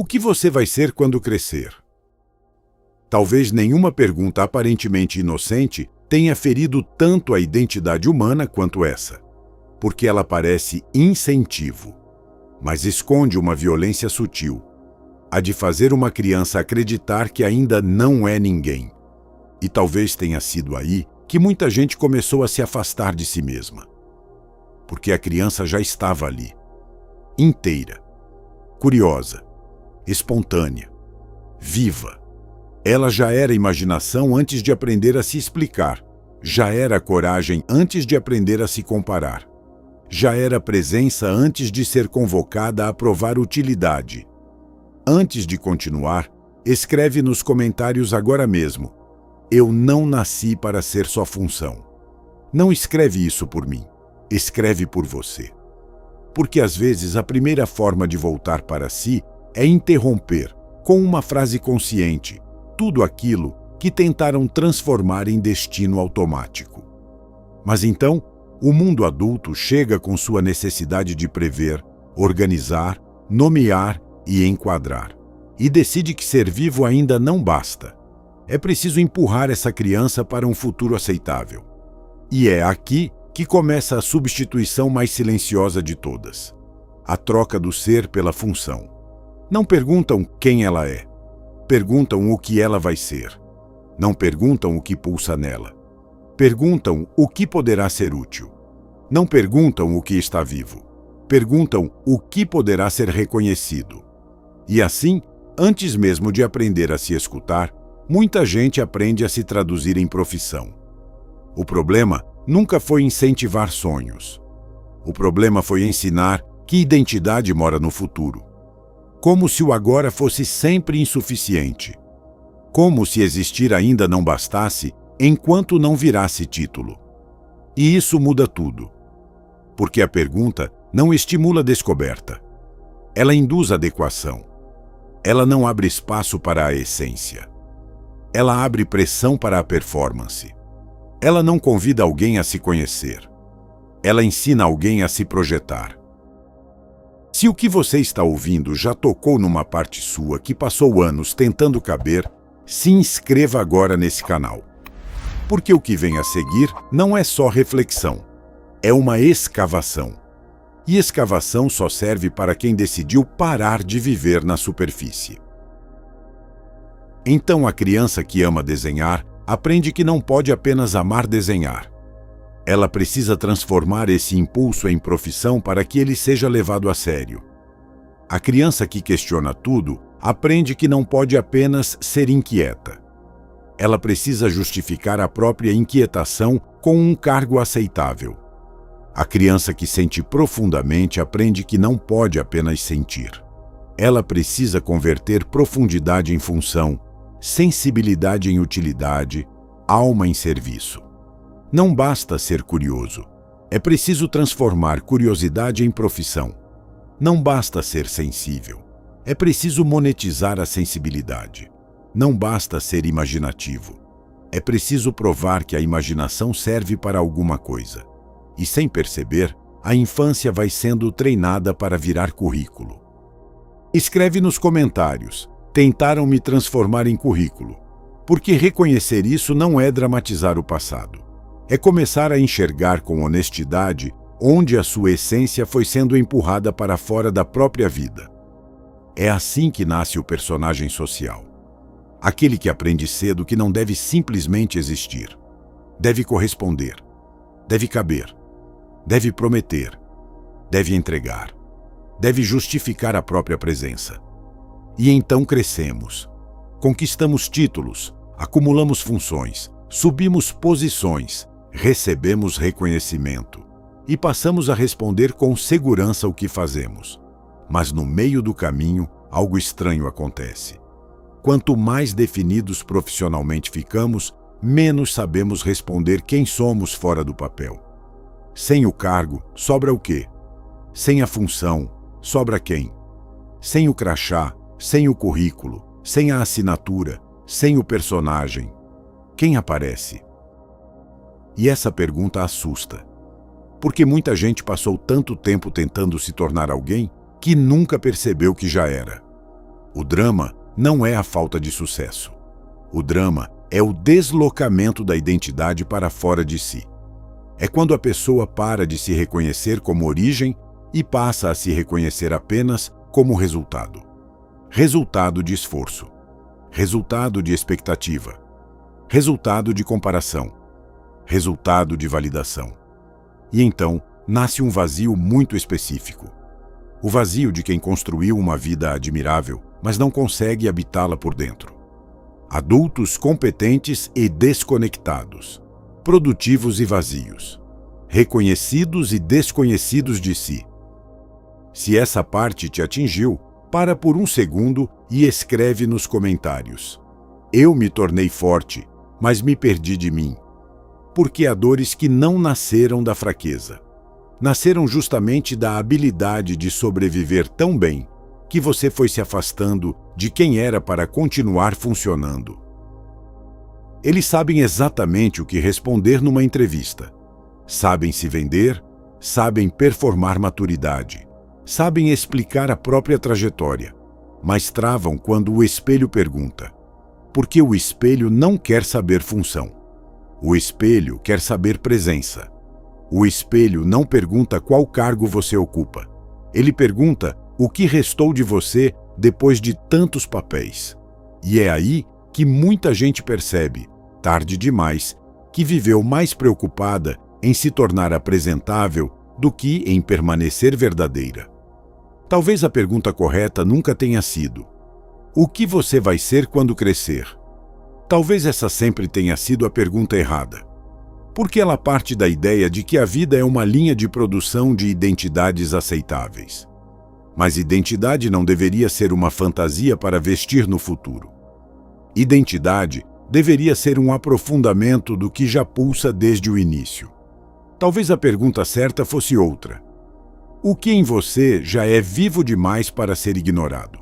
O que você vai ser quando crescer? Talvez nenhuma pergunta aparentemente inocente tenha ferido tanto a identidade humana quanto essa, porque ela parece incentivo, mas esconde uma violência sutil, a de fazer uma criança acreditar que ainda não é ninguém. E talvez tenha sido aí que muita gente começou a se afastar de si mesma, porque a criança já estava ali, inteira, curiosa, espontânea, viva. Ela já era imaginação antes de aprender a se explicar, já era coragem antes de aprender a se comparar, já era presença antes de ser convocada a provar utilidade. Antes de continuar, escreve nos comentários agora mesmo: eu não nasci para ser só função. Não escreve isso por mim, escreve por você. Porque às vezes a primeira forma de voltar para si é interromper, com uma frase consciente, tudo aquilo que tentaram transformar em destino automático. Mas então, o mundo adulto chega com sua necessidade de prever, organizar, nomear e enquadrar. E decide que ser vivo ainda não basta. É preciso empurrar essa criança para um futuro aceitável. E é aqui que começa a substituição mais silenciosa de todas. A troca do ser pela função. Não perguntam quem ela é. Perguntam o que ela vai ser. Não perguntam o que pulsa nela. Perguntam o que poderá ser útil. Não perguntam o que está vivo. Perguntam o que poderá ser reconhecido. E assim, antes mesmo de aprender a se escutar, muita gente aprende a se traduzir em profissão. O problema nunca foi incentivar sonhos. O problema foi ensinar que identidade mora no futuro. Como se o agora fosse sempre insuficiente. Como se existir ainda não bastasse, enquanto não virasse título. E isso muda tudo. Porque a pergunta não estimula a descoberta. Ela induz adequação. Ela não abre espaço para a essência. Ela abre pressão para a performance. Ela não convida alguém a se conhecer. Ela ensina alguém a se projetar. Se o que você está ouvindo já tocou numa parte sua que passou anos tentando caber, se inscreva agora nesse canal. Porque o que vem a seguir não é só reflexão, é uma escavação. E escavação só serve para quem decidiu parar de viver na superfície. Então a criança que ama desenhar aprende que não pode apenas amar desenhar. Ela precisa transformar esse impulso em profissão para que ele seja levado a sério. A criança que questiona tudo aprende que não pode apenas ser inquieta. Ela precisa justificar a própria inquietação com um cargo aceitável. A criança que sente profundamente aprende que não pode apenas sentir. Ela precisa converter profundidade em função, sensibilidade em utilidade, alma em serviço. Não basta ser curioso. É preciso transformar curiosidade em profissão. Não basta ser sensível. É preciso monetizar a sensibilidade. Não basta ser imaginativo. É preciso provar que a imaginação serve para alguma coisa. E sem perceber, a infância vai sendo treinada para virar currículo. Escreve nos comentários: tentaram me transformar em currículo. Porque reconhecer isso não é dramatizar o passado. É começar a enxergar com honestidade onde a sua essência foi sendo empurrada para fora da própria vida. É assim que nasce o personagem social. Aquele que aprende cedo que não deve simplesmente existir. Deve corresponder. Deve caber. Deve prometer. Deve entregar. Deve justificar a própria presença. E então crescemos. Conquistamos títulos, acumulamos funções, subimos posições, recebemos reconhecimento e passamos a responder com segurança o que fazemos. Mas no meio do caminho, algo estranho acontece. Quanto mais definidos profissionalmente ficamos, menos sabemos responder quem somos fora do papel. Sem o cargo, sobra o quê? Sem a função, sobra quem? Sem o crachá, sem o currículo, sem a assinatura, sem o personagem, quem aparece? E essa pergunta assusta, porque muita gente passou tanto tempo tentando se tornar alguém que nunca percebeu que já era. O drama não é a falta de sucesso. O drama é o deslocamento da identidade para fora de si. É quando a pessoa para de se reconhecer como origem e passa a se reconhecer apenas como resultado. Resultado de esforço. Resultado de expectativa. Resultado de comparação. Resultado de validação. E então nasce um vazio muito específico. O vazio de quem construiu uma vida admirável, mas não consegue habitá-la por dentro. Adultos competentes e desconectados, produtivos e vazios, reconhecidos e desconhecidos de si. Se essa parte te atingiu, para por um segundo e escreve nos comentários: eu me tornei forte, mas me perdi de mim. Porque há dores que não nasceram da fraqueza. Nasceram justamente da habilidade de sobreviver tão bem que você foi se afastando de quem era para continuar funcionando. Eles sabem exatamente o que responder numa entrevista. Sabem se vender, sabem performar maturidade, sabem explicar a própria trajetória, mas travam quando o espelho pergunta. Porque o espelho não quer saber função. O espelho quer saber presença. O espelho não pergunta qual cargo você ocupa. Ele pergunta o que restou de você depois de tantos papéis. E é aí que muita gente percebe, tarde demais, que viveu mais preocupada em se tornar apresentável do que em permanecer verdadeira. Talvez a pergunta correta nunca tenha sido: o que você vai ser quando crescer? Talvez essa sempre tenha sido a pergunta errada, porque ela parte da ideia de que a vida é uma linha de produção de identidades aceitáveis. Mas identidade não deveria ser uma fantasia para vestir no futuro. Identidade deveria ser um aprofundamento do que já pulsa desde o início. Talvez a pergunta certa fosse outra: o que em você já é vivo demais para ser ignorado?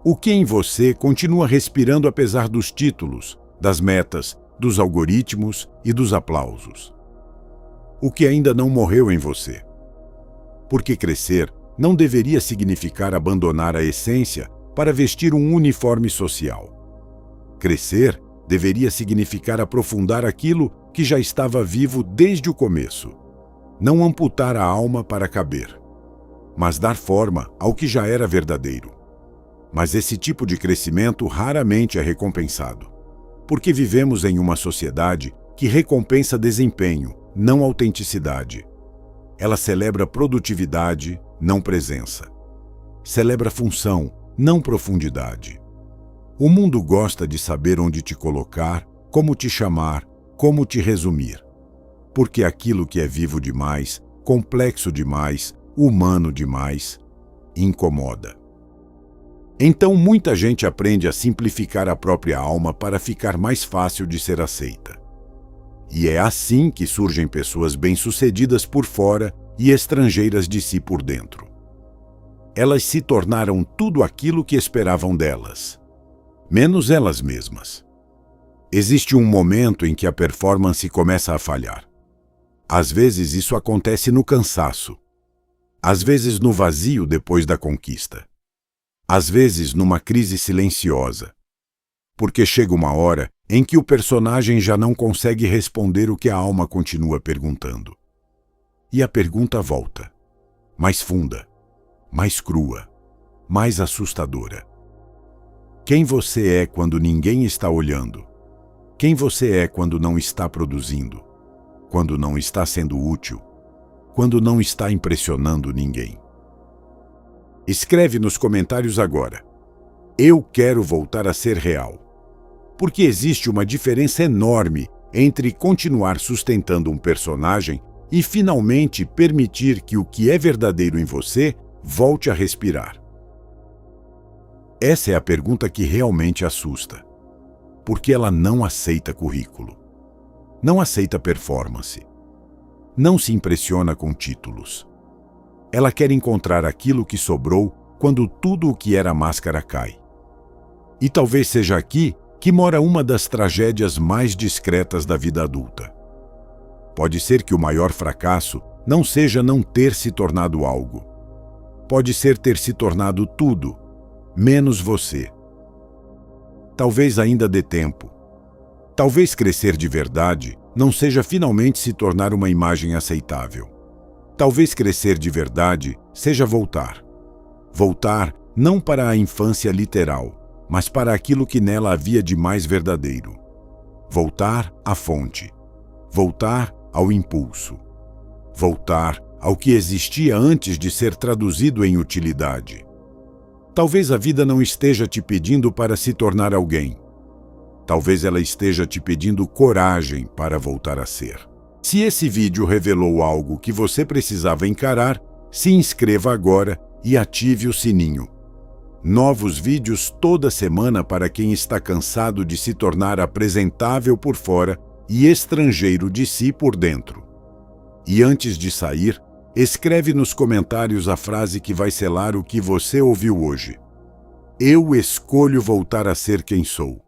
O que em você continua respirando apesar dos títulos, das metas, dos algoritmos e dos aplausos? O que ainda não morreu em você? Porque crescer não deveria significar abandonar a essência para vestir um uniforme social. Crescer deveria significar aprofundar aquilo que já estava vivo desde o começo. Não amputar a alma para caber, mas dar forma ao que já era verdadeiro. Mas esse tipo de crescimento raramente é recompensado, porque vivemos em uma sociedade que recompensa desempenho, não autenticidade. Ela celebra produtividade, não presença. Celebra função, não profundidade. O mundo gosta de saber onde te colocar, como te chamar, como te resumir. Porque aquilo que é vivo demais, complexo demais, humano demais, incomoda. Então muita gente aprende a simplificar a própria alma para ficar mais fácil de ser aceita. E é assim que surgem pessoas bem-sucedidas por fora e estrangeiras de si por dentro. Elas se tornaram tudo aquilo que esperavam delas, menos elas mesmas. Existe um momento em que a performance começa a falhar. Às vezes isso acontece no cansaço. Às vezes no vazio depois da conquista. Às vezes numa crise silenciosa. Porque chega uma hora em que o personagem já não consegue responder o que a alma continua perguntando. E a pergunta volta, mais funda, mais crua, mais assustadora. Quem você é quando ninguém está olhando? Quem você é quando não está produzindo? Quando não está sendo útil? Quando não está impressionando ninguém? Escreve nos comentários agora: eu quero voltar a ser real. Porque existe uma diferença enorme entre continuar sustentando um personagem e finalmente permitir que o que é verdadeiro em você volte a respirar. Essa é a pergunta que realmente assusta. Porque ela não aceita currículo. Não aceita performance. Não se impressiona com títulos. Ela quer encontrar aquilo que sobrou quando tudo o que era máscara cai. E talvez seja aqui que mora uma das tragédias mais discretas da vida adulta. Pode ser que o maior fracasso não seja não ter se tornado algo. Pode ser ter se tornado tudo, menos você. Talvez ainda dê tempo. Talvez crescer de verdade não seja finalmente se tornar uma imagem aceitável. Talvez crescer de verdade seja voltar. Voltar não para a infância literal, mas para aquilo que nela havia de mais verdadeiro. Voltar à fonte. Voltar ao impulso. Voltar ao que existia antes de ser traduzido em utilidade. Talvez a vida não esteja te pedindo para se tornar alguém. Talvez ela esteja te pedindo coragem para voltar a ser. Se esse vídeo revelou algo que você precisava encarar, se inscreva agora e ative o sininho. Novos vídeos toda semana para quem está cansado de se tornar apresentável por fora e estrangeiro de si por dentro. E antes de sair, escreve nos comentários a frase que vai selar o que você ouviu hoje. Eu escolho voltar a ser quem sou.